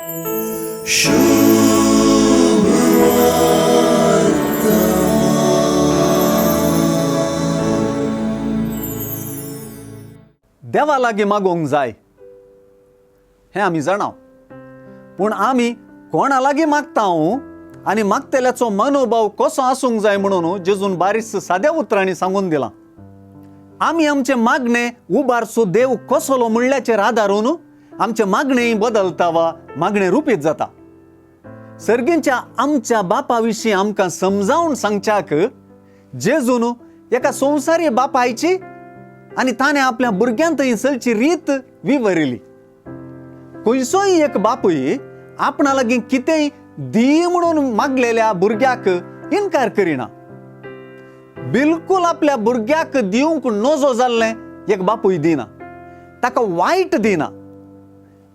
देवा लागी मागोंक जाय हे आमी जाणाव, पूण आमी कोणा लागी मागता आनी मागतेल्याचो मनोभाव कसो आसूंक जाय म्हणून जेजून बारीक साद्या उतरांनी सांगून दिलां. आमी आमचे मागणे उबारसो देव कसलो म्हणल्याचेर आदारून आमचे मागणे बदलता वा मागणे रुपीत जाता. सर्गींच्या आमच्या बापा विशीं आमकां समजावून सांगच्याक जेजून एका संवसारी बापायची आनी ताणें आपल्या भुरग्यांक थंयसरची रीत विवरिली. खंयचोय एक बापूय आपणा लागीं कितेंय दी म्हणून मागलेल्या भुरग्याक इन्कार करिना. बिलकुल आपल्या भुरग्याक दिवंक नजो जाल्लें एक बापूय दिना, ताका वायट दिना.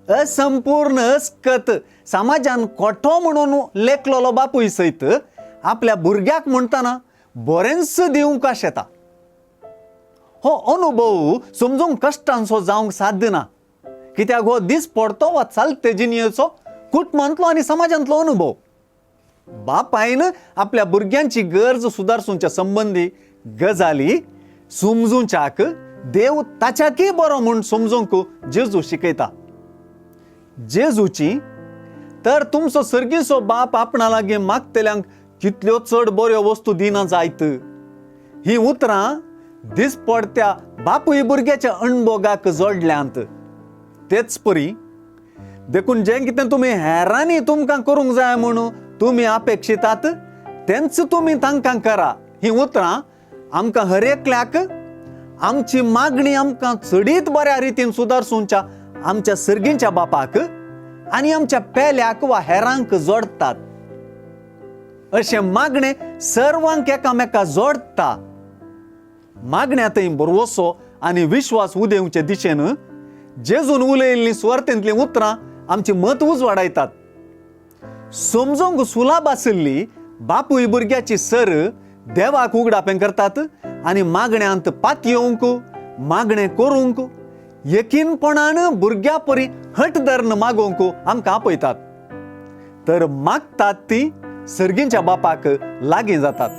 असंपूर्ण अस्कत समाजान कोठो म्हणून लेखलेलो बापूय सयत आपल्या भुरग्याक म्हणटाना बरेंच दिवंक शेता. हो अनुभव समजूंक कश्टांचो जावंक साध्य ना, कित्याक हो दीस पडतो वा चलते जिणेचो कुटुंबांतलो आनी समाजांतलो अनुभव. बापायन आपल्या भुरग्यांची गरज सुदारसूंच्या संबंधी गजाली समजूंच्याक देव ताच्याकी बरो म्हूण समजूंक जेजू शिकयता. जेजूची तर तुमचो सर्गीचो बाप आपणा लागीं मागतेल्यांक कितल्यो चड बऱ्यो वस्तू दिना जायत. ही उतरां दिसपडत्या बापूय भुरग्याच्या अणभोगाक जोडल्यांत. तेच परी देखून जें कितें तुमी हेरांनी तुमकां करूंक जाय म्हणून तुमी अपेक्षितात तेंच तुमी तांकां करा. ही उतरां आमकां हरेकल्याक आमची मागणी आमकां चडीत बऱ्या रितीन सुदारसूंच्या आमच्या सर्गींच्या बापाक आनी आमच्या पेल्याक वा हेरांक जोडटात. अशें मागणे सर्वांक एकामेका जोडटा. मागण्यांतय भरवोसो आनी विश्वास उदेवचे दिशेन जेजून उलयल्लीं सुवार्थेंतलीं उतरां आमची मत उजवाडायतात. समजूंक सुलभ आशिल्ली बापूय भुरग्याची सर देवाक उगडापें करतात आनी मागण्यांत पात येवंक मागणें करूंक यकीनपणान भुरग्या परी हट धरून मागोवंक आमकां आपयतात. तर मागतात ती सर्गींच्या बापाक लागीं जातात.